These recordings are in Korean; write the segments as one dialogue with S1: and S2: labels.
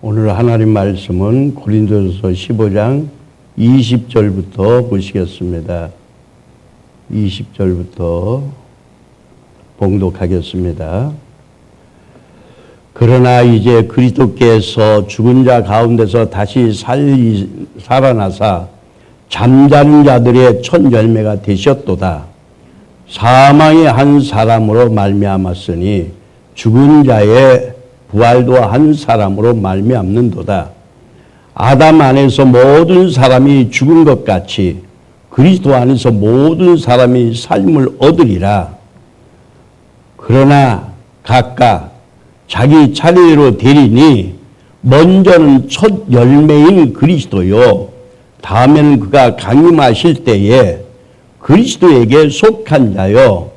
S1: 오늘 하나님 말씀은 고린도서 15장 20절부터 보시겠습니다. 20절부터 봉독하겠습니다. 그러나 이제 그리스도께서 죽은 자 가운데서 다시 살아나사 잠자는 자들의 첫 열매가 되셨도다. 사망의 한 사람으로 말미암았으니 죽은 자의 부활도 한 사람으로 말미암는도다. 아담 안에서 모든 사람이 죽은 것 같이 그리스도 안에서 모든 사람이 삶을 얻으리라. 그러나 각각 자기 차례로 되리니 먼저는 첫 열매인 그리스도요, 다음에는 그가 강림하실 때에 그리스도에게 속한 자요,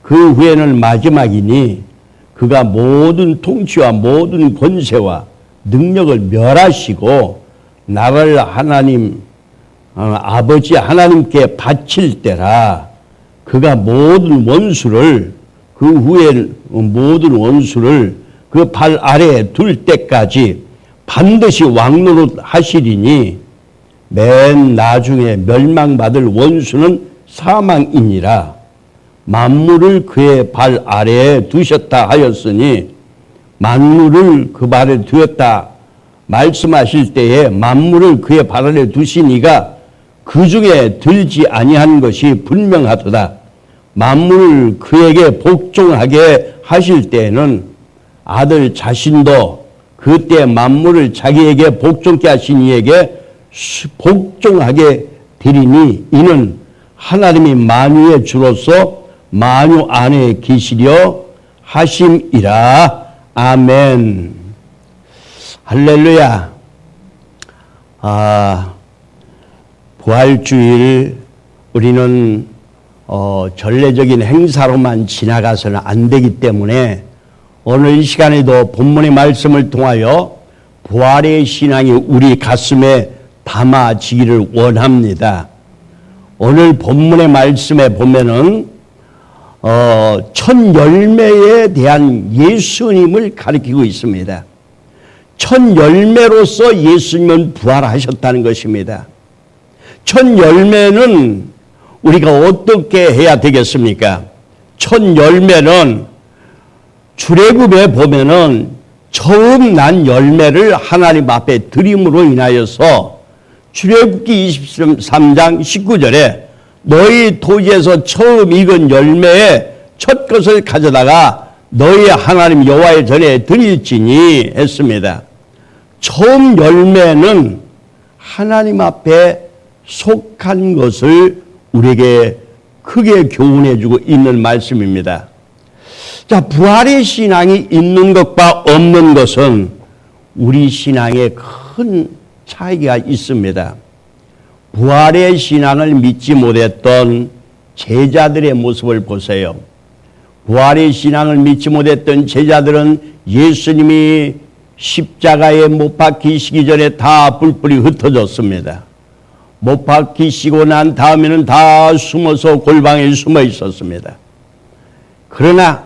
S1: 그 후에는 마지막이니 그가 모든 통치와 모든 권세와 능력을 멸하시고 나를 아버지 하나님께 바칠 때라. 그가 모든 원수를 그 후에 모든 원수를 그 발 아래에 둘 때까지 반드시 왕노릇 하시리니 맨 나중에 멸망받을 원수는 사망이니라. 만물을 그의 발 아래에 두셨다 하였으니 만물을 그 발에 두었다 말씀하실 때에 만물을 그의 발 아래에 두시니가 그 중에 들지 아니한 것이 분명하도다. 만물을 그에게 복종하게 하실 때에는 아들 자신도 그때 만물을 자기에게 복종케 하신 이에게 복종하게 되리니 이는 하나님이 만유의 주로서 만유 안에 계시려 하심이라. 아멘. 할렐루야. 부활주일 우리는 전례적인 행사로만 지나가서는 안 되기 때문에 오늘 이 시간에도 본문의 말씀을 통하여 부활의 신앙이 우리 가슴에 담아지기를 원합니다. 오늘 본문의 말씀에 보면은 첫 열매에 대한 예수님을 가리키고 있습니다. 첫 열매로서 예수님은 부활하셨다는 것입니다. 첫 열매는 우리가 어떻게 해야 되겠습니까? 첫 열매는 출애굽에 보면은 처음 난 열매를 하나님 앞에 드림으로 인하여서 출애굽기 23장 19절에 너희 토지에서 처음 익은 열매의 첫 것을 가져다가 너희 하나님 여호와의 전에 드릴지니 했습니다. 처음 열매는 하나님 앞에 속한 것을 우리에게 크게 교훈해주고 있는 말씀입니다. 자, 부활의 신앙이 있는 것과 없는 것은 우리 신앙에 큰 차이가 있습니다. 부활의 신앙을 믿지 못했던 제자들의 모습을 보세요. 부활의 신앙을 믿지 못했던 제자들은 예수님이 십자가에 못 박히시기 전에 다 뿔뿔이 흩어졌습니다. 못 박히시고 난 다음에는 다 숨어서 골방에 숨어 있었습니다. 그러나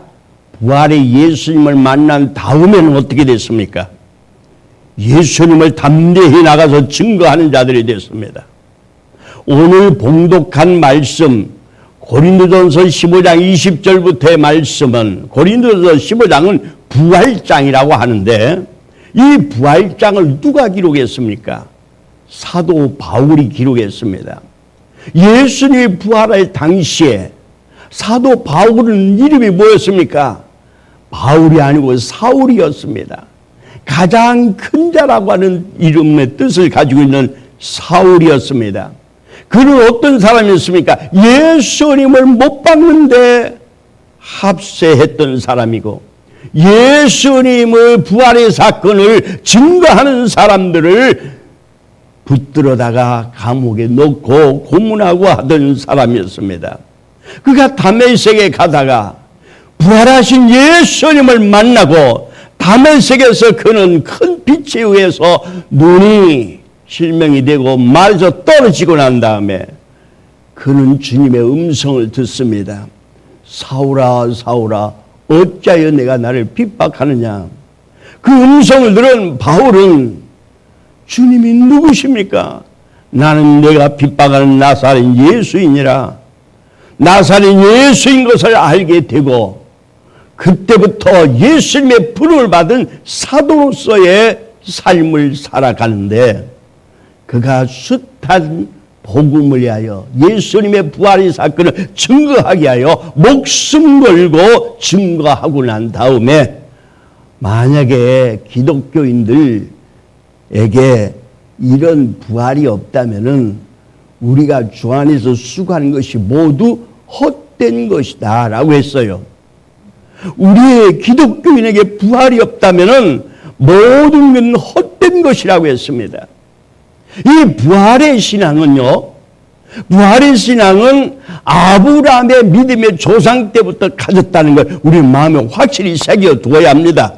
S1: 부활의 예수님을 만난 다음에는 어떻게 됐습니까? 예수님을 담대히 나가서 증거하는 자들이 됐습니다. 오늘 봉독한 말씀 고린도전서 15장 20절부터의 말씀은 고린도전서 15장은 부활장이라고 하는데 이 부활장을 누가 기록했습니까? 사도 바울이 기록했습니다. 예수님이 부활할 당시에 사도 바울은 이름이 뭐였습니까? 바울이 아니고 사울이었습니다. 가장 큰 자라고 하는 이름의 뜻을 가지고 있는 사울이었습니다. 그는 어떤 사람이었습니까? 예수님을 못 박는데 합세했던 사람이고 예수님의 부활의 사건을 증거하는 사람들을 붙들어다가 감옥에 넣고 고문하고 하던 사람이었습니다. 그가 다메섹에 가다가 부활하신 예수님을 만나고 다메섹에서 그는 큰 빛에 의해서 눈이 실명이 되고 말에서 떨어지고 난 다음에 그는 주님의 음성을 듣습니다. 사울아 사울아 어찌하여 내가 나를 핍박하느냐. 그 음성을 들은 바울은 주님이 누구십니까? 나는 내가 핍박하는 나사렛 예수이니라. 나사렛 예수인 것을 알게 되고 그때부터 예수님의 부름을 받은 사도로서의 삶을 살아가는데 그가 숱한 복음을 위하여 예수님의 부활의 사건을 증거하게 하여 목숨 걸고 증거하고 난 다음에 만약에 기독교인들에게 이런 부활이 없다면은 우리가 주 안에서 수고하는 것이 모두 헛된 것이다 라고 했어요. 우리의 기독교인에게 부활이 없다면은 모든 건 헛된 것이라고 했습니다. 이 부활의 신앙은요, 부활의 신앙은 아브라함의 믿음의 조상 때부터 가졌다는 걸 우리 마음에 확실히 새겨 두어야 합니다.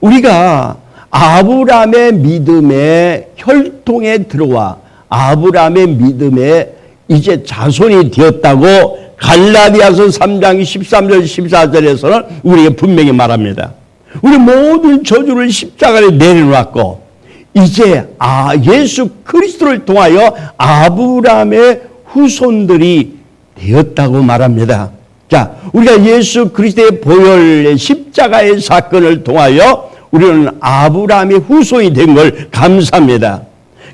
S1: 우리가 아브라함의 믿음의 혈통에 들어와 아브라함의 믿음에 이제 자손이 되었다고 갈라디아서 3장 13절 14절에서는 우리에게 분명히 말합니다. 우리 모든 저주를 십자가에 내려놓았고 이제 예수 그리스도를 통하여 아브라함의 후손들이 되었다고 말합니다. 자, 우리가 예수 그리스도의 보혈의 십자가의 사건을 통하여 우리는 아브라함의 후손이 된 걸 감사합니다.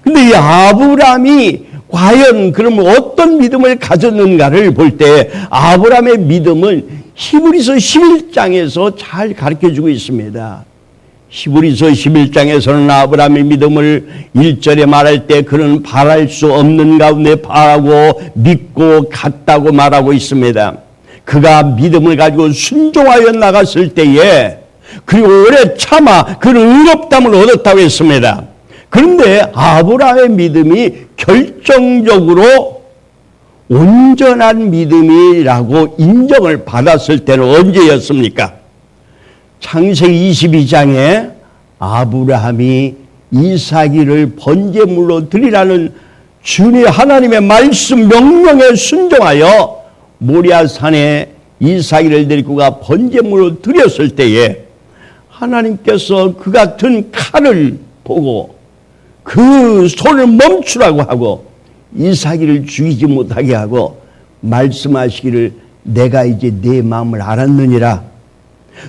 S1: 근데 이 아브라함이 과연 그럼 어떤 믿음을 가졌는가를 볼 때 아브라함의 믿음을 히브리서 11장에서 잘 가르쳐주고 있습니다. 히브리서 11장에서는 아브라함의 믿음을 1절에 말할 때 그는 바랄 수 없는 가운데 바라고 믿고 갔다고 말하고 있습니다. 그가 믿음을 가지고 순종하여 나갔을 때에 그리고 오래 참아 그는 의롭다함을 얻었다고 했습니다. 그런데 아브라함의 믿음이 결정적으로 온전한 믿음이라고 인정을 받았을 때는 언제였습니까? 창세기 22장에 아브라함이 이삭을 번제물로 드리라는 주님 하나님의 말씀 명령에 순종하여 모리아산에 이삭을 데리고 가 번제물로 드렸을 때에 하나님께서 그 같은 칼을 보고 그 손을 멈추라고 하고 이삭을 죽이지 못하게 하고 말씀하시기를 내가 이제 내 마음을 알았느니라.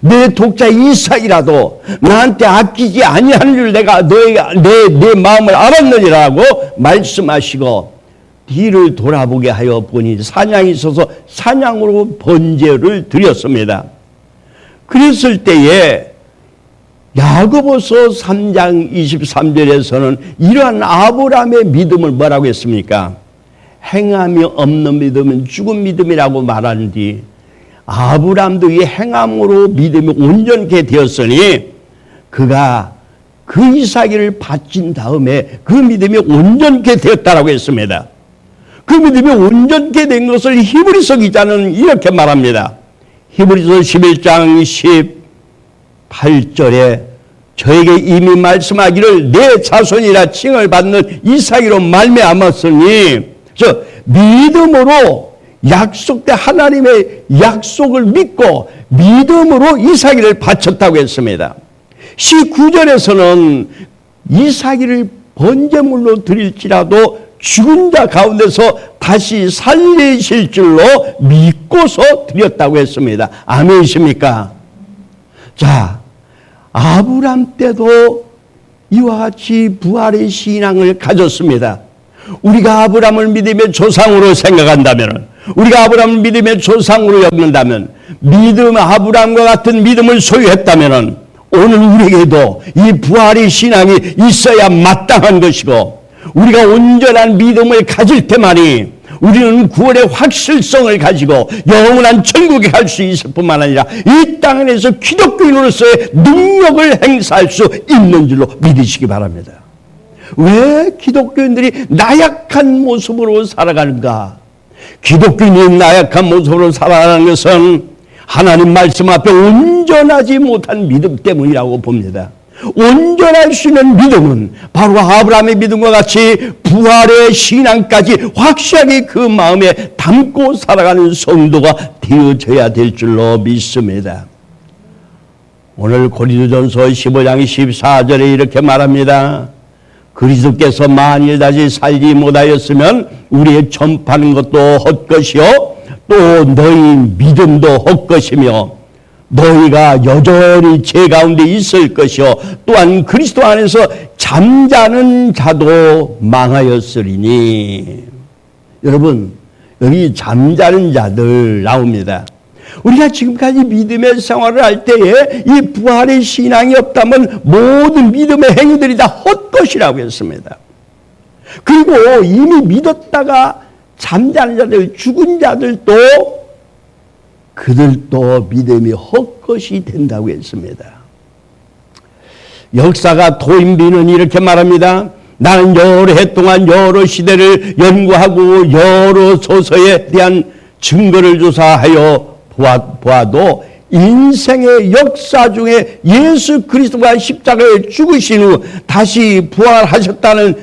S1: 내 독자 이삭이라도 나한테 아끼지 아니하는 줄 내가 내 마음을 알았느니라고 말씀하시고 뒤를 돌아보게 하여 보니 사냥이 있어서 사냥으로 번제를 드렸습니다. 그랬을 때에 야고보서 3장 23절에서는 이러한 아브라함의 믿음을 뭐라고 했습니까? 행함이 없는 믿음은 죽은 믿음이라고 말하는데 아브라함도 이 행함으로 믿음이 온전케 되었으니 그가 그 이삭을 바친 다음에 그 믿음이 온전케 되었다라고 했습니다. 그 믿음이 온전케 된 것을 히브리서 기자는 이렇게 말합니다. 히브리서 11장 18절에 저에게 이미 말씀하기를 내 자손이라 칭을 받는 이삭으로 말미암았으니 저 믿음으로 약속된 하나님의 약속을 믿고 믿음으로 이삭을 바쳤다고 했습니다. 19절에서는 이삭을 번제물로 드릴지라도 죽은 자 가운데서 다시 살리실 줄로 믿고서 드렸다고 했습니다. 아멘이십니까? 자, 아브라함 때도 이와 같이 부활의 신앙을 가졌습니다. 우리가 아브라함을 믿음의 조상으로 생각한다면, 우리가 아브라함을 믿음의 조상으로 여긴다면, 아브라함과 같은 믿음을 소유했다면 오늘 우리에게도 이 부활의 신앙이 있어야 마땅한 것이고, 우리가 온전한 믿음을 가질 때만이 우리는 구원의 확실성을 가지고 영원한 천국에 갈 수 있을 뿐만 아니라 이 땅에서 기독교인으로서의 능력을 행사할 수 있는 줄로 믿으시기 바랍니다. 왜 기독교인들이 나약한 모습으로 살아가는가? 기독교인이 나약한 모습으로 살아가는 것은 하나님 말씀 앞에 온전하지 못한 믿음 때문이라고 봅니다. 온전할 수 있는 믿음은 바로 아브라함의 믿음과 같이 부활의 신앙까지 확실하게 그 마음에 담고 살아가는 성도가 되어져야 될 줄로 믿습니다. 오늘 고린도전서 15장 14절에 이렇게 말합니다. 그리스도께서 만일 다시 살지 못하였으면 우리의 전파하는 것도 헛것이요 또 너희 믿음도 헛것이며 너희가 여전히 죄 가운데 있을 것이요 또한 그리스도 안에서 잠자는 자도 망하였으리니. 여러분, 여기 잠자는 자들 나옵니다. 우리가 지금까지 믿음의 생활을 할 때에 이 부활의 신앙이 없다면 모든 믿음의 행위들이 다 헛것이라고 했습니다. 그리고 이미 믿었다가 잠자는 자들, 죽은 자들도 그들도 믿음이 헛것이 된다고 했습니다. 역사가 도인비는 이렇게 말합니다. 나는 여러 해 동안 여러 시대를 연구하고 여러 소서에 대한 증거를 조사하여 보아도 인생의 역사 중에 예수 그리스도가 십자가에 죽으신 후 다시 부활하셨다는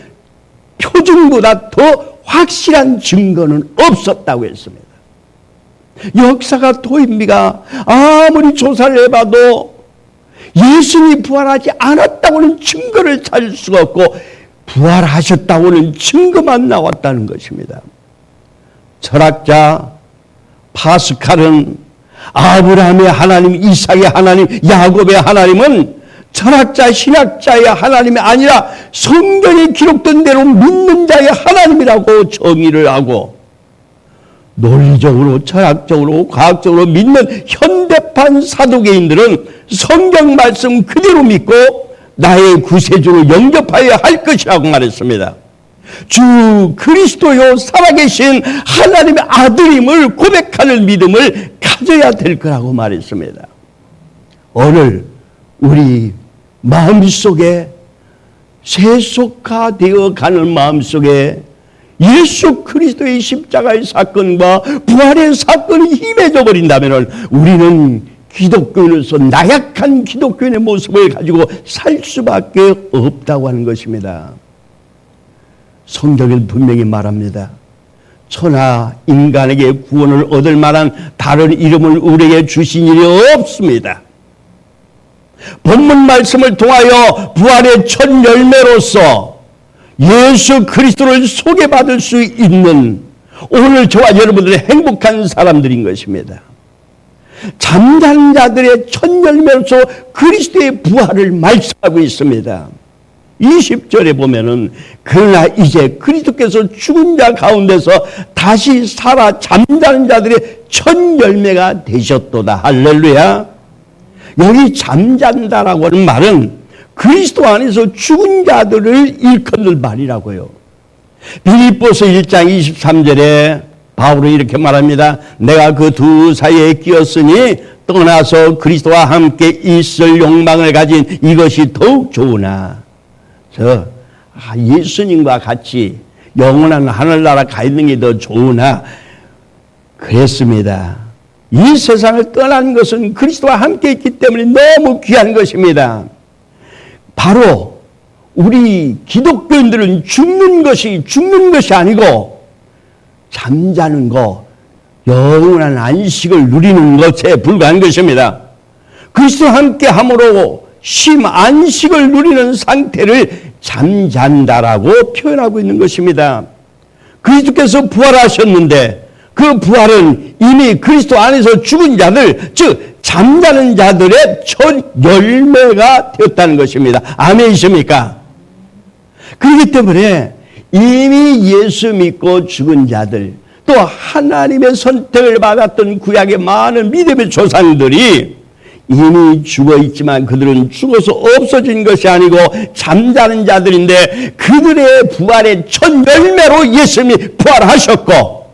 S1: 표징보다 더 확실한 증거는 없었다고 했습니다. 역사가 도입니까? 아무리 조사를 해봐도 예수님이 부활하지 않았다고는 증거를 찾을 수가 없고 부활하셨다고는 증거만 나왔다는 것입니다. 철학자 파스칼은 아브라함의 하나님, 이삭의 하나님, 야곱의 하나님은 철학자, 신학자의 하나님이 아니라 성경에 기록된 대로 믿는 자의 하나님이라고 정의를 하고 논리적으로, 철학적으로, 과학적으로 믿는 현대판 사도계인들은 성경 말씀 그대로 믿고 나의 구세주로 영접하여야 할 것이라고 말했습니다. 주 그리스도요 살아계신 하나님의 아들임을 고백하는 믿음을 가져야 될 거라고 말했습니다. 오늘 우리 마음속에 세속화되어 가는 마음속에 예수 그리스도의 십자가의 사건과 부활의 사건이 힘해져 버린다면 우리는 기독교인으로서 나약한 기독교인의 모습을 가지고 살 수밖에 없다고 하는 것입니다. 성경은 분명히 말합니다. 천하 인간에게 구원을 얻을 만한 다른 이름을 우리에게 주신 일이 없습니다. 본문 말씀을 통하여 부활의 첫 열매로서 예수 그리스도를 소개받을 수 있는 오늘 저와 여러분들의 행복한 사람들인 것입니다. 잠자는 자들의 첫 열매로서 그리스도의 부활을 말씀하고 있습니다. 20절에 보면은 그러나 이제 그리스도께서 죽은 자 가운데서 다시 살아 잠자는 자들의 첫 열매가 되셨도다. 할렐루야. 여기 잠잔다라고 하는 말은 그리스도 안에서 죽은 자들을 일컫는 말이라고요. 빌립보서 1장 23절에 바울은 이렇게 말합니다. 내가 그 두 사이에 끼었으니 떠나서 그리스도와 함께 있을 욕망을 가진 이것이 더욱 좋으나 예수님과 같이 영원한 하늘나라 가 있는 게 더 좋으나 그랬습니다. 이 세상을 떠난 것은 그리스도와 함께 있기 때문에 너무 귀한 것입니다. 바로 우리 기독교인들은 죽는 것이 아니고 잠자는 것, 영원한 안식을 누리는 것에 불과한 것입니다. 그리스도와 함께 함으로 쉼, 안식을 누리는 상태를 잠잔다라고 표현하고 있는 것입니다. 그리스도께서 부활하셨는데 그 부활은 이미 그리스도 안에서 죽은 자들, 즉 잠자는 자들의 첫 열매가 되었다는 것입니다. 아멘이십니까? 그렇기 때문에 이미 예수 믿고 죽은 자들, 또 하나님의 선택을 받았던 구약의 많은 믿음의 조상들이 이미 죽어 있지만 그들은 죽어서 없어진 것이 아니고 잠자는 자들인데 그들의 부활의 첫 열매로 예수님이 부활하셨고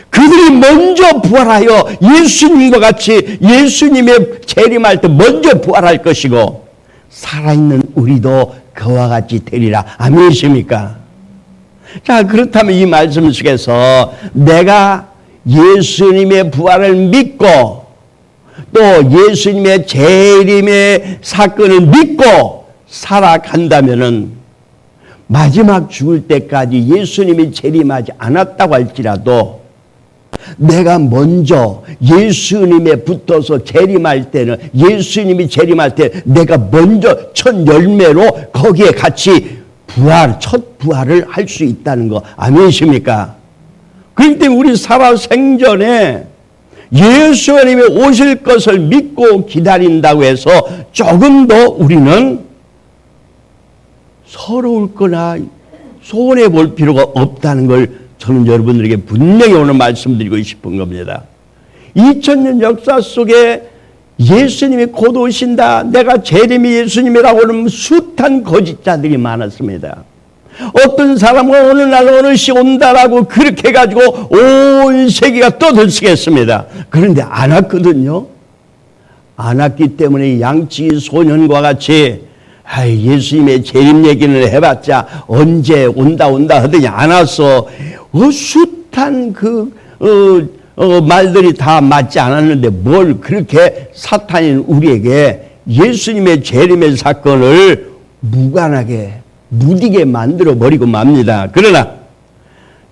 S1: 그들이 먼저 부활하여 예수님과 같이 예수님의 재림할 때 먼저 부활할 것이고 살아있는 우리도 그와 같이 되리라. 아멘이십니까? 자, 그렇다면 이 말씀 속에서 내가 예수님의 부활을 믿고 또 예수님의 재림의 사건을 믿고 살아간다면은 마지막 죽을 때까지 예수님이 재림하지 않았다고 할지라도 내가 먼저 예수님에 붙어서 재림할 때는, 예수님이 재림할 때 내가 먼저 첫 열매로 거기에 같이 첫 부활을 할 수 있다는 거 아니십니까? 그렇기 때문에 우리 살아 생전에 예수님이 오실 것을 믿고 기다린다고 해서 조금 더 우리는 서러울 거나 소원해 볼 필요가 없다는 걸 저는 여러분들에게 분명히 오늘 말씀드리고 싶은 겁니다. 2000년 역사 속에 예수님이 곧 오신다, 내가 재림이 예수님이라고 하는 숱한 거짓자들이 많았습니다. 어떤 사람은 어느 날 어느 시 온다라고 그렇게 해가지고 온 세계가 떠들썩했습니다. 그런데 안 왔거든요. 안 왔기 때문에 양치 소년과 같이 예수님의 재림 얘기를 해봤자 언제 온다 하더니 안 왔어. 숱한 말들이 다 맞지 않았는데 뭘 그렇게 사탄인 우리에게 예수님의 재림의 사건을 무관하게 무디게 만들어 버리고 맙니다. 그러나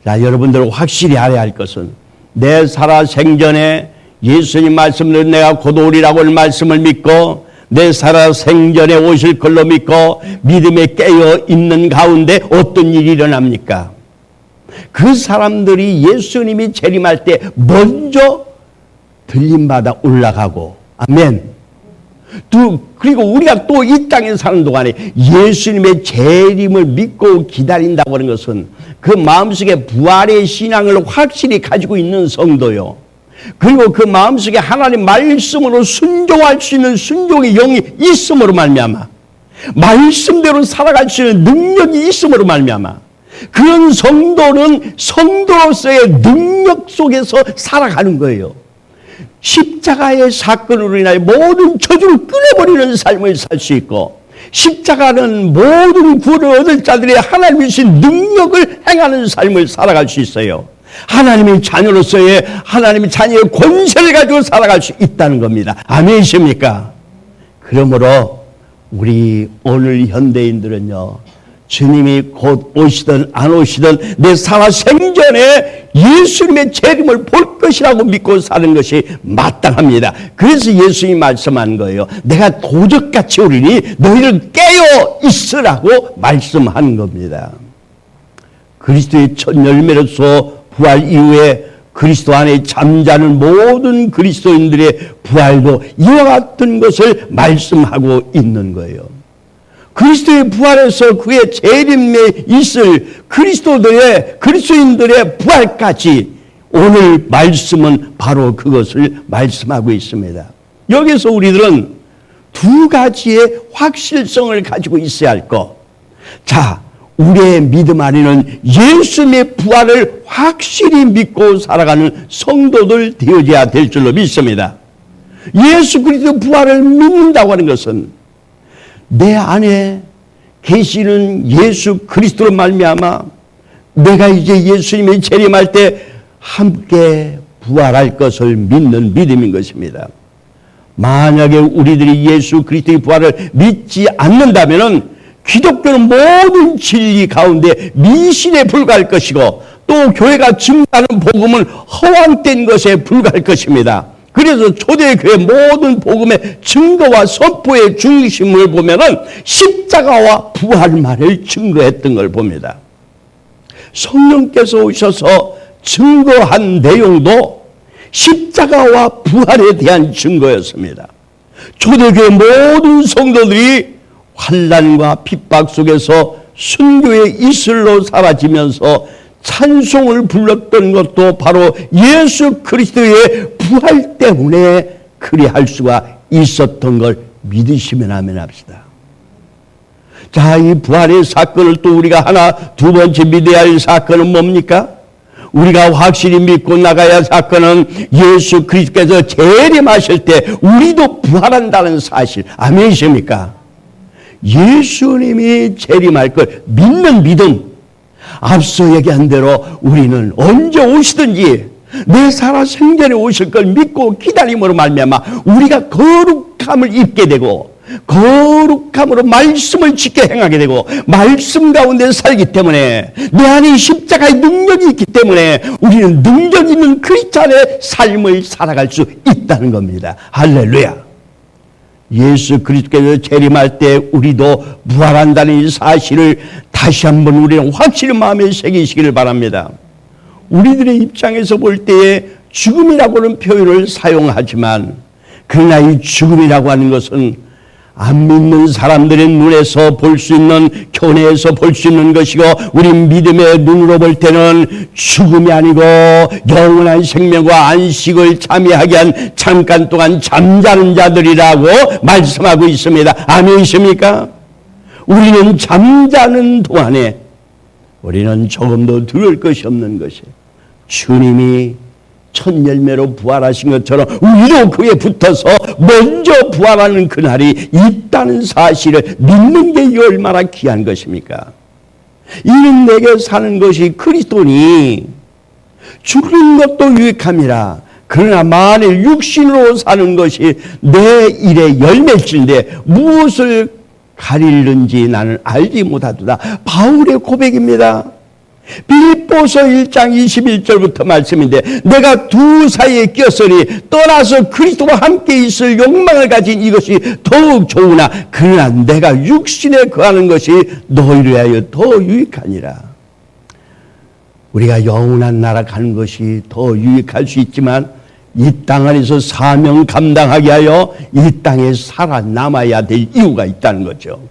S1: 자, 여러분들은 확실히 알아야 할 것은 내 살아 생전에 예수님 말씀을 내가 곧 오리라고 하는 말씀을 믿고 내 살아 생전에 오실 걸로 믿고 믿음에 깨어 있는 가운데 어떤 일이 일어납니까? 그 사람들이 예수님이 재림할 때 먼저 들림받아 올라가고, 아멘. 그리고 우리가 또 이 땅에 사는 동안에 예수님의 재림을 믿고 기다린다고 하는 것은 그 마음속에 부활의 신앙을 확실히 가지고 있는 성도요. 그리고 그 마음속에 하나님 말씀으로 순종할 수 있는 순종의 영이 있음으로 말미암아, 말씀대로 살아갈 수 있는 능력이 있음으로 말미암아, 그런 성도는 성도로서의 능력 속에서 살아가는 거예요. 십자가의 사건으로 인하여 모든 저주를 끊어버리는 삶을 살 수 있고, 십자가는 모든 구원을 얻을 자들의 하나님의 주신 능력을 행하는 삶을 살아갈 수 있어요. 하나님의 자녀로서의 하나님의 자녀의 권세를 가지고 살아갈 수 있다는 겁니다. 아멘이십니까? 그러므로 우리 오늘 현대인들은요, 주님이 곧 오시든 안 오시든 내 살아 생전에 예수님의 재림을 볼 것이라고 믿고 사는 것이 마땅합니다. 그래서 예수님이 말씀한 거예요. 내가 도적같이 오리니 너희를 깨어 있으라고 말씀한 겁니다. 그리스도의 첫 열매로서 부활 이후에 그리스도 안에 잠자는 모든 그리스도인들의 부활도 이와 같은 것을 말씀하고 있는 거예요. 그리스도의 부활에서 그의 재림에 있을 그리스도인들의 부활까지 오늘 말씀은 바로 그것을 말씀하고 있습니다. 여기서 우리들은 두 가지의 확실성을 가지고 있어야 할 것. 자, 우리의 믿음 안에는 예수님의 부활을 확실히 믿고 살아가는 성도들 되어져야 될 줄로 믿습니다. 예수 그리스도 부활을 믿는다고 하는 것은 내 안에 계시는 예수 그리스도로 말미암아 내가 이제 예수님이 재림할 때 함께 부활할 것을 믿는 믿음인 것입니다. 만약에 우리들이 예수 그리스도의 부활을 믿지 않는다면은 기독교는 모든 진리 가운데 미신에 불과할 것이고 또 교회가 증가하는 복음은 허황된 것에 불과할 것입니다. 그래서 초대교회 모든 복음의 증거와 선포의 중심을 보면은 십자가와 부활만을 증거했던 걸 봅니다. 성령께서 오셔서 증거한 내용도 십자가와 부활에 대한 증거였습니다. 초대교회 모든 성도들이 환난과 핍박 속에서 순교의 이슬로 사라지면서 찬송을 불렀던 것도 바로 예수 그리스도의 부활 때문에 그리할 수가 있었던 걸 믿으시면 아멘 합시다. 자, 이 부활의 사건을 또 우리가 두 번째 믿어야 할 사건은 뭡니까? 우리가 확실히 믿고 나가야 할 사건은 예수 그리스도께서 재림하실 때 우리도 부활한다는 사실. 아멘이십니까? 예수님이 재림할 걸 믿는 믿음. 앞서 얘기한 대로 우리는 언제 오시든지 내 살아 생전에 오실 걸 믿고 기다림으로 말미암아 우리가 거룩함을 입게 되고 거룩함으로 말씀을 지켜 행하게 되고 말씀 가운데 살기 때문에 내 안에 십자가의 능력이 있기 때문에 우리는 능력 있는 크리스찬의 삶을 살아갈 수 있다는 겁니다. 할렐루야. 예수 그리스도께서 재림할 때 우리도 부활한다는 이 사실을 다시 한번 우리는 확실히 마음에 새기시기를 바랍니다. 우리들의 입장에서 볼 때에 죽음이라고는 표현을 사용하지만 그러나 이 죽음이라고 하는 것은 안 믿는 사람들의 눈에서 볼 수 있는, 견해에서 볼 수 있는 것이고 우리 믿음의 눈으로 볼 때는 죽음이 아니고 영원한 생명과 안식을 참여하게 한 잠깐 동안 잠자는 자들이라고 말씀하고 있습니다. 아멘이십니까? 우리는 잠자는 동안에 우리는 조금도 들을 것이 없는 것이 주님이 첫 열매로 부활하신 것처럼 우리도 그에 붙어서 먼저 부활하는 그날이 있다는 사실을 믿는 게 얼마나 귀한 것입니까? 이는 내게 사는 것이 그리스도니 죽는 것도 유익함이라. 그러나 만일 육신으로 사는 것이 내 일의 열매일진데 무엇을 가리는지 나는 알지 못하도다. 바울의 고백입니다. 빌립보서 1장 21절부터 말씀인데 내가 두 사이에 꼈으니 떠나서 그리스도와 함께 있을 욕망을 가진 이것이 더욱 좋으나 그러나 내가 육신에 거하는 것이 너희를 위하여 더 유익하니라. 우리가 영원한 나라 가는 것이 더 유익할 수 있지만 이 땅 안에서 사명 감당하게 하여 이 땅에 살아남아야 될 이유가 있다는 거죠.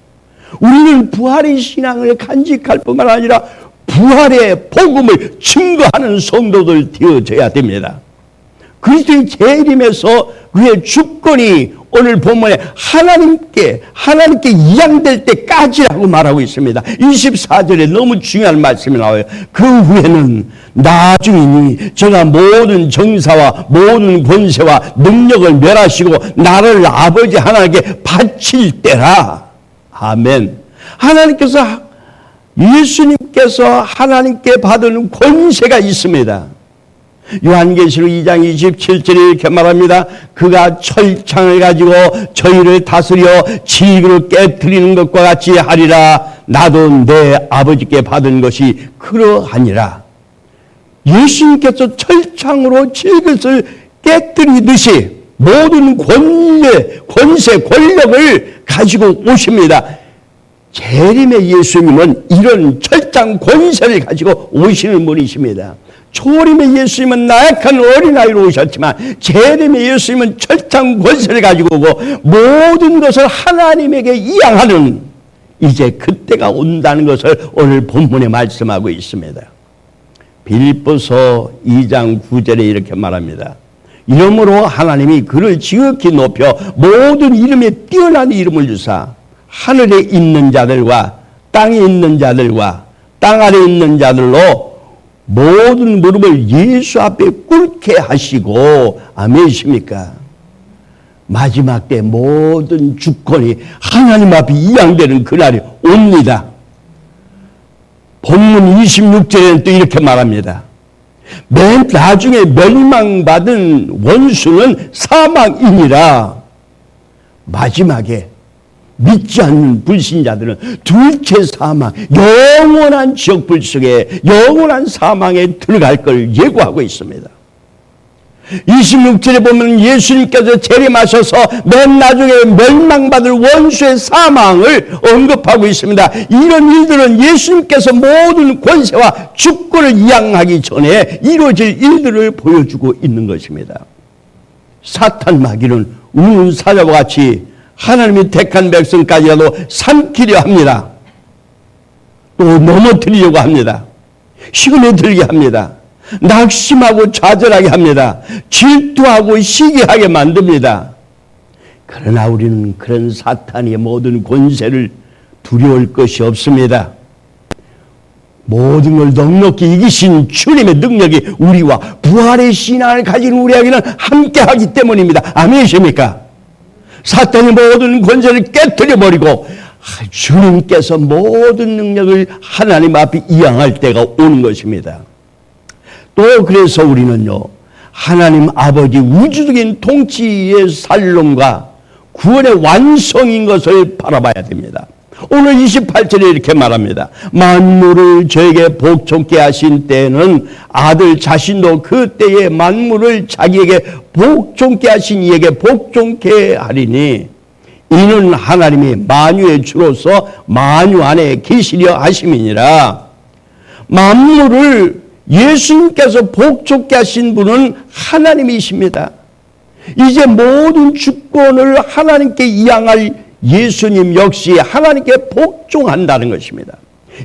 S1: 우리는 부활의 신앙을 간직할 뿐만 아니라 부활의 복음을 증거하는 성도들 되어져야 됩니다. 그리스도의 재림에서 그의 주권이 오늘 본문에 하나님께 이양될 때까지라고 말하고 있습니다. 24절에 너무 중요한 말씀이 나와요. 그 후에는 나중이니 저가 모든 정사와 모든 권세와 능력을 멸하시고 나를 아버지 하나님께 바칠 때라. 아멘. 예수님께서 하나님께 받은 권세가 있습니다. 요한계시록 2장 27절에 이렇게 말합니다. 그가 철창을 가지고 저희를 다스려 질그로 깨뜨리는 것과 같이 하리라. 나도 내 아버지께 받은 것이 그러하니라. 예수님께서 철창으로 질그릇을 깨뜨리듯이 모든 권세, 권력을 가지고 오십니다. 재림의 예수님은 이런 철장 권세를 가지고 오시는 분이십니다. 초림의 예수님은 나약한 어린아이로 오셨지만 재림의 예수님은 철장 권세를 가지고 오고 모든 것을 하나님에게 이양하는 이제 그때가 온다는 것을 오늘 본문에 말씀하고 있습니다. 빌립보서 2장 9절에 이렇게 말합니다. 이러므로 하나님이 그를 지극히 높여 모든 이름에 뛰어난 이름을 주사 하늘에 있는 자들과 땅에 있는 자들과 땅 아래에 있는 자들로 모든 무릎을 예수 앞에 꿇게 하시고 아멘이십니까? 마지막 때 모든 주권이 하나님 앞에 이양되는 그날이 옵니다. 본문 26절에는 또 이렇게 말합니다. 맨 나중에 멸망받은 원수는 사망이니라. 마지막에 믿지 않는 불신자들은 둘째 사망, 영원한 지옥불 속에 영원한 사망에 들어갈 걸 예고하고 있습니다. 26절에 보면 예수님께서 재림하셔서 맨 나중에 멸망받을 원수의 사망을 언급하고 있습니다. 이런 일들은 예수님께서 모든 권세와 주권을 이양하기 전에 이루어질 일들을 보여주고 있는 것입니다. 사탄 마귀는 우는 사자와 같이 하나님이 택한 백성까지라도 삼키려 합니다. 또 넘어뜨리려고 합니다. 시험에 들게 합니다. 낙심하고 좌절하게 합니다. 질투하고 시기하게 만듭니다. 그러나 우리는 그런 사탄의 모든 권세를 두려울 것이 없습니다. 모든 걸 넉넉히 이기신 주님의 능력이 우리와 부활의 신앙을 가진 우리에게는 함께하기 때문입니다. 아멘이십니까? 사탄의 모든 권세를 깨뜨려버리고 주님께서 모든 능력을 하나님 앞에 이양할 때가 오는 것입니다. 또 그래서 우리는요, 하나님 아버지 우주적인 통치의 살롱과 구원의 완성인 것을 바라봐야 됩니다. 오늘 28절에 이렇게 말합니다. 만물을 저에게 복종케 하신 때에는 아들 자신도 그 때에 만물을 자기에게 복종케 하신 이에게 복종케 하리니 이는 하나님이 만유의 주로서 만유 안에 계시려 하심이니라. 만물을 예수님께서 복종케 하신 분은 하나님이십니다. 이제 모든 주권을 하나님께 이양할 예수님 역시 하나님께 복종한다는 것입니다.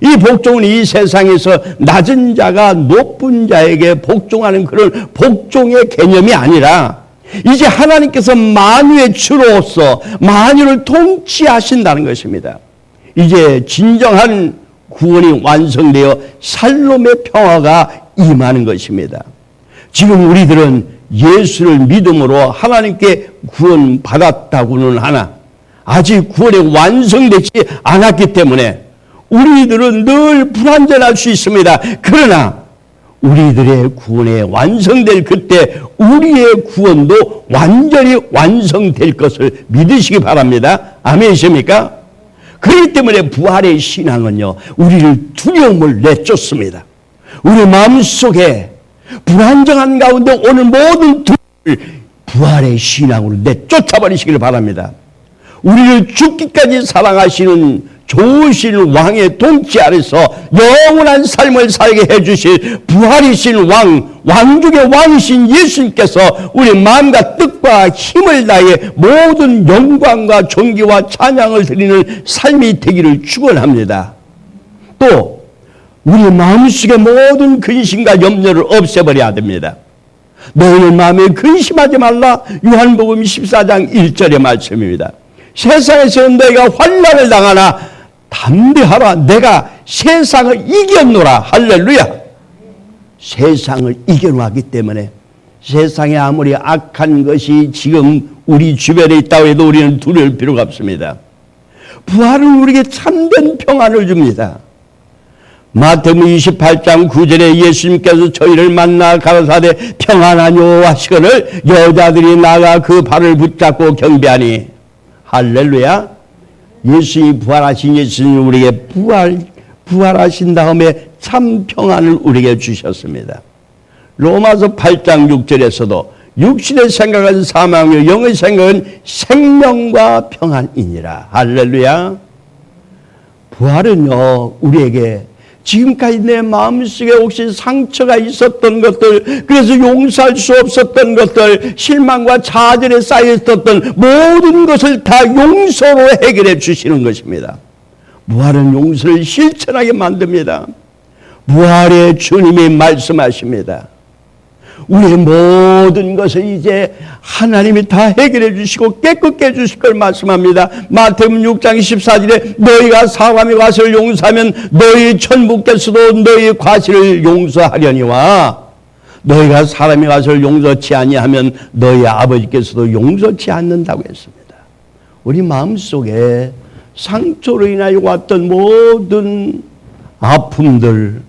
S1: 이 복종은 이 세상에서 낮은 자가 높은 자에게 복종하는 그런 복종의 개념이 아니라 이제 하나님께서 만유의 주로서 만유를 통치하신다는 것입니다. 이제 진정한 구원이 완성되어 살롬의 평화가 임하는 것입니다. 지금 우리들은 예수를 믿음으로 하나님께 구원받았다고는 하나 아직 구원이 완성되지 않았기 때문에 우리들은 늘 불완전할 수 있습니다. 그러나 우리들의 구원이 완성될 그때 우리의 구원도 완전히 완성될 것을 믿으시기 바랍니다. 아멘이십니까? 그렇기 때문에 부활의 신앙은요, 우리를 두려움을 내쫓습니다. 우리 마음속에 불안정한 가운데 오는 모든 두려움을 부활의 신앙으로 내쫓아버리시길 바랍니다. 우리를 죽기까지 사랑하시는 좋으신 왕의 통치 아래서 영원한 삶을 살게 해주실 부활이신 왕, 왕중의 왕이신 예수님께서 우리 마음과 뜻과 힘을 다해 모든 영광과 존귀와 찬양을 드리는 삶이 되기를 축원합니다. 또 우리 마음속의 모든 근심과 염려를 없애버려야 됩니다. 너희는 마음에 근심하지 말라. 요한복음 14장 1절의 말씀입니다. 세상에서 너희가 환난을 당하나 담대하라. 내가 세상을 이겼노라. 할렐루야. 세상을 이겨놓았기 때문에 세상에 아무리 악한 것이 지금 우리 주변에 있다고 해도 우리는 두려울 필요가 없습니다. 부활은 우리에게 참된 평안을 줍니다. 마태복음 28장 9절에 예수님께서 저희를 만나 가라사대 평안하뇨 하시거늘 여자들이 나가 그 발을 붙잡고 경배하니. 할렐루야. 예수님이 부활하신 예수님 우리에게 부활하신 다음에 참 평안을 우리에게 주셨습니다. 로마서 8장 6절에서도 육신의 생각은 사망이요 영의 생각은 생명과 평안이니라. 할렐루야. 부활은요, 우리에게 지금까지 내 마음속에 혹시 상처가 있었던 것들, 그래서 용서할 수 없었던 것들, 실망과 좌절에 쌓여있었던 모든 것을 다 용서로 해결해 주시는 것입니다. 부활은 용서를 실천하게 만듭니다. 부활의 주님이 말씀하십니다. 우리의 모든 것을 이제 하나님이 다 해결해 주시고 깨끗게 해주실 걸 말씀합니다. 마태복음 6장 14절에 너희가 사람의 과실을 용서하면 너희 천부께서도 너희 과실을 용서하려니와 너희가 사람의 과실을 용서치 아니하면 너희 아버지께서도 용서치 않는다고 했습니다. 우리 마음속에 상처로 인하여 왔던 모든 아픔들,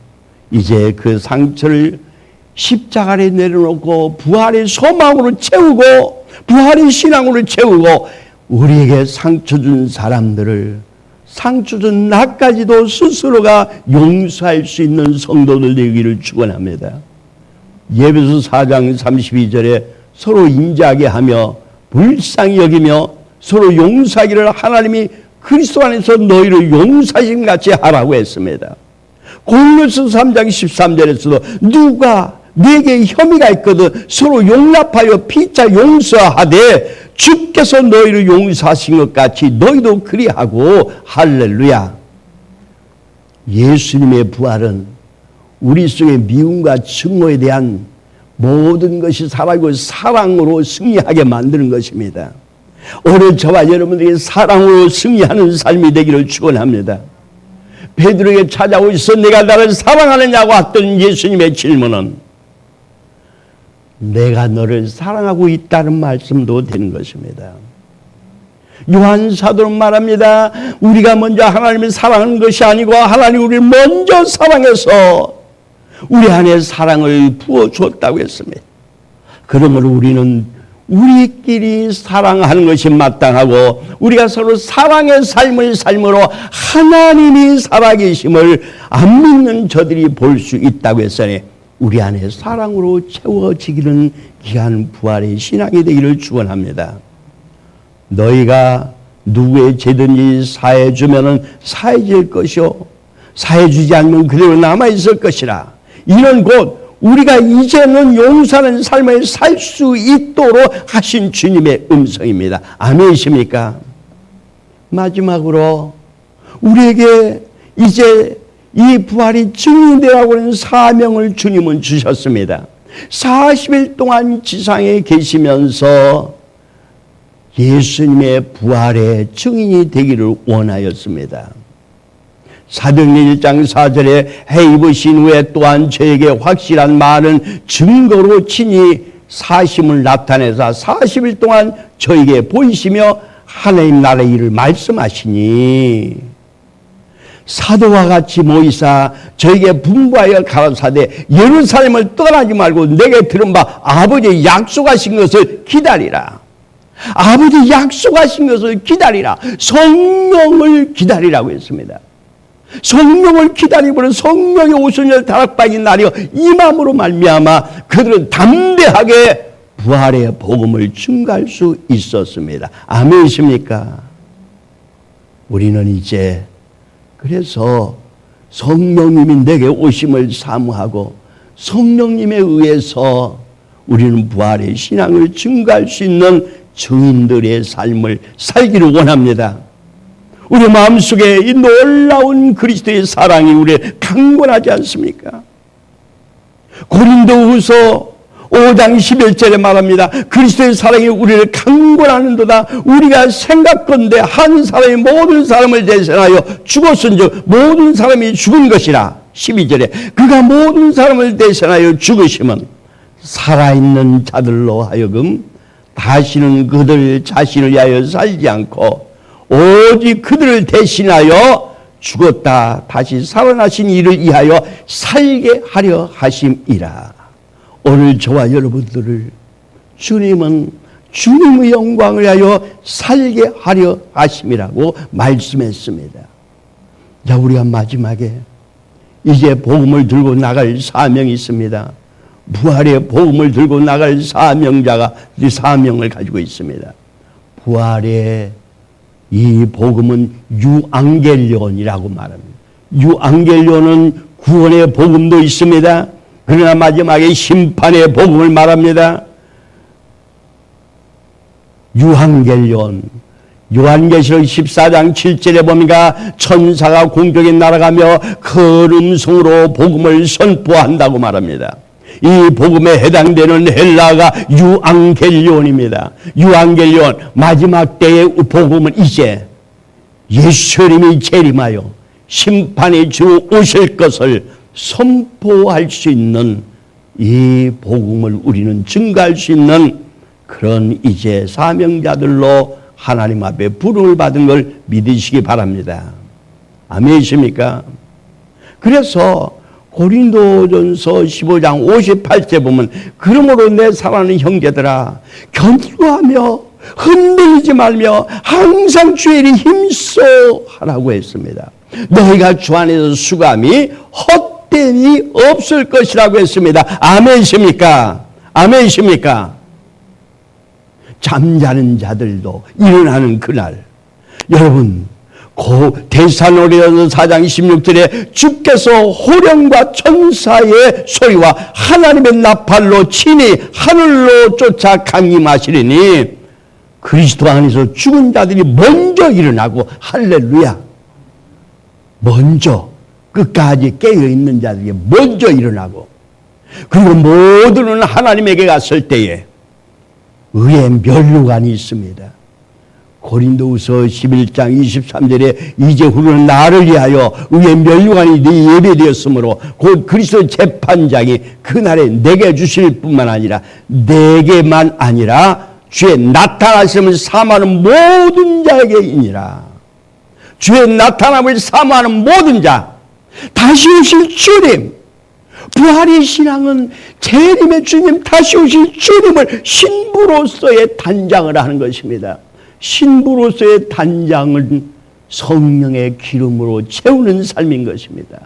S1: 이제 그 상처를 십자가에 내려놓고 부활의 소망으로 채우고 부활의 신앙으로 채우고 우리에게 상처 준 사람들을, 상처 준 나까지도 스스로가 용서할 수 있는 성도들 되기를 축원합니다. 예배서 4장 32절에 서로 인자하게 하며 불쌍히 여기며 서로 용서하기를 하나님이 그리스도 안에서 너희를 용서하신 같이 하라고 했습니다. 고린도서 3장 13절에서도 누가 네게 혐의가 있거든 서로 용납하여 피차 용서하되 주께서 너희를 용서하신 것 같이 너희도 그리하고. 할렐루야. 예수님의 부활은 우리 속의 미움과 증오에 대한 모든 것이 사라지고 사랑으로 승리하게 만드는 것입니다. 오늘 저와 여러분들에게 사랑으로 승리하는 삶이 되기를 축원합니다. 베드로에게 찾아오셔서 내가 나를 사랑하느냐고 했던 예수님의 질문은 내가 너를 사랑하고 있다는 말씀도 되는 것입니다. 요한 사도는 말합니다. 우리가 먼저 하나님을 사랑하는 것이 아니고 하나님 우리를 먼저 사랑해서 우리 안에 사랑을 부어주었다고 했습니다. 그러므로 우리는 우리끼리 사랑하는 것이 마땅하고 우리가 서로 사랑의 삶을 삶으로 하나님이 살아계심을 안 믿는 저들이 볼 수 있다고 했으니 우리 안에 사랑으로 채워지기는 귀한 부활의 신앙이 되기를 축원합니다. 너희가 누구의 죄든지 사해주면 사해질 것이요 사해주지 않으면 그대로 남아있을 것이라. 이는 곧 우리가 이제는 용서하는 삶을 살 수 있도록 하신 주님의 음성입니다. 아멘이십니까? 마지막으로 우리에게 이제 이 부활이 증인되라고 하는 사명을 주님은 주셨습니다. 40일 동안 지상에 계시면서 예수님의 부활의 증인이 되기를 원하였습니다. 사도행전 1장 4절에 해 입으신 후에 또한 저에게 확실한 많은 증거로 친히 사심을 나타내사 40일 동안 저에게 보이시며 하나님 나라의 일을 말씀하시니 사도와 같이 모이사 저에게 분부하여 가라사대 예루살렘을 떠나지 말고 내게 들은 바 아버지 약속하신 것을 기다리라. 아버지 약속하신 것을 기다리라. 성령을 기다리라고 했습니다. 성령을 기다리고는 성령의 오순절 다락방이 나려 임함으로 말미암아 그들은 담대하게 부활의 복음을 증가할 수 있었습니다. 아멘이십니까? 우리는 이제 그래서 성령님이 내게 오심을 사모하고 성령님에 의해서 우리는 부활의 신앙을 증가할 수 있는 증인들의 삶을 살기를 원합니다. 우리 마음속에 이 놀라운 그리스도의 사랑이 우리를 강권하지 않습니까? 고린도후서 5장 11절에 말합니다. 그리스도의 사랑이 우리를 강권하는도다. 우리가 생각건대 한 사람이 모든 사람을 대신하여 죽었은즉 모든 사람이 죽은 것이라. 12절에 그가 모든 사람을 대신하여 죽으시면 살아있는 자들로 하여금 다시는 그들 자신을 위하여 살지 않고 오직 그들을 대신하여 죽었다 다시 살아나신 이를 위하여 살게 하려 하심이라. 오늘 저와 여러분들을 주님은 주님의 영광을 위하여 살게 하려 하심이라고 말씀했습니다. 자, 우리가 마지막에 이제 복음을 들고 나갈 사명이 있습니다. 부활의 복음을 들고 나갈 사명자가 이 사명을 가지고 있습니다. 부활의 이 복음은 유앙겔리온이라고 말합니다. 유앙겔리온은 구원의 복음도 있습니다. 그러나 마지막에 심판의 복음을 말합니다. 유앙겔리온, 요한계시록 14장 7절에 보니까 천사가 공중에 날아가며 큰 음성으로 복음을 선포한다고 말합니다. 이 복음에 해당되는 헬라가 유앙겔리온입니다. 유앙겔리온, 마지막 때의 복음은 이제 예수님이 재림하여 심판의 주 오실 것을 선포할 수 있는 이 복음을 우리는 증가할 수 있는 그런 이제 사명자들로 하나님 앞에 부름을 받은 걸 믿으시기 바랍니다. 아멘이십니까? 그래서 고린도전서 15장 58절 보면 그러므로 내 사랑하는 형제들아 견고하며 흔들리지 말며 항상 주의 일에 힘써 하라고 했습니다. 너희가 주 안에서 수감이 헛됨이 없을 것이라고 했습니다. 아멘이십니까? 아멘이십니까? 잠자는 자들도 일어나는 그날, 여러분 데살로니가서 4장 16절에 주께서 호령과 천사의 소리와 하나님의 나팔로 친히 하늘로 쫓아 강림하시리니 그리스도 안에서 죽은 자들이 먼저 일어나고, 할렐루야, 먼저 끝까지 깨어있는 자들이 먼저 일어나고, 그리고 모두는 하나님에게 갔을 때에 의의 면류관이 있습니다. 고린도후서 11장 23절에 이제 후로는 나를 위하여 의의 면류관이 네 예배되었으므로 곧 그리스도 재판장이 그날에 내게 주실 뿐만 아니라 내게만 아니라 주의 나타나심을 사모하는 모든 자에게이니라. 주의 나타남을 사모하는 모든 자, 다시 오실 주님, 부활의 신앙은 재림의 주님, 다시 오실 주님을 신부로서의 단장을 하는 것입니다. 신부로서의 단장은 성령의 기름으로 채우는 삶인 것입니다.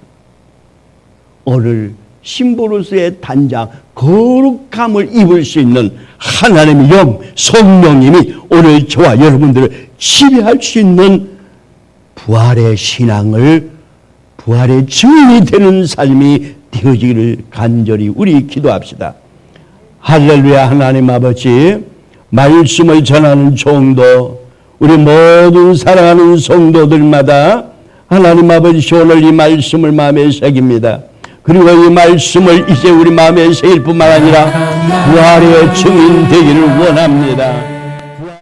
S1: 오늘 신부로서의 단장, 거룩함을 입을 수 있는 하나님의 영, 성령님이 오늘 저와 여러분들을 지배할 수 있는 부활의 신앙을, 부활의 증인이 되는 삶이 되어지기를 간절히 우리 기도합시다. 할렐루야. 하나님 아버지, 말씀을 전하는 종도, 우리 모든 사랑하는 성도들마다 하나님 아버지 오늘 이 말씀을 마음에 새깁니다. 그리고 이 말씀을 이제 우리 마음에 새길 뿐만 아니라 부활의 증인 되기를 원합니다.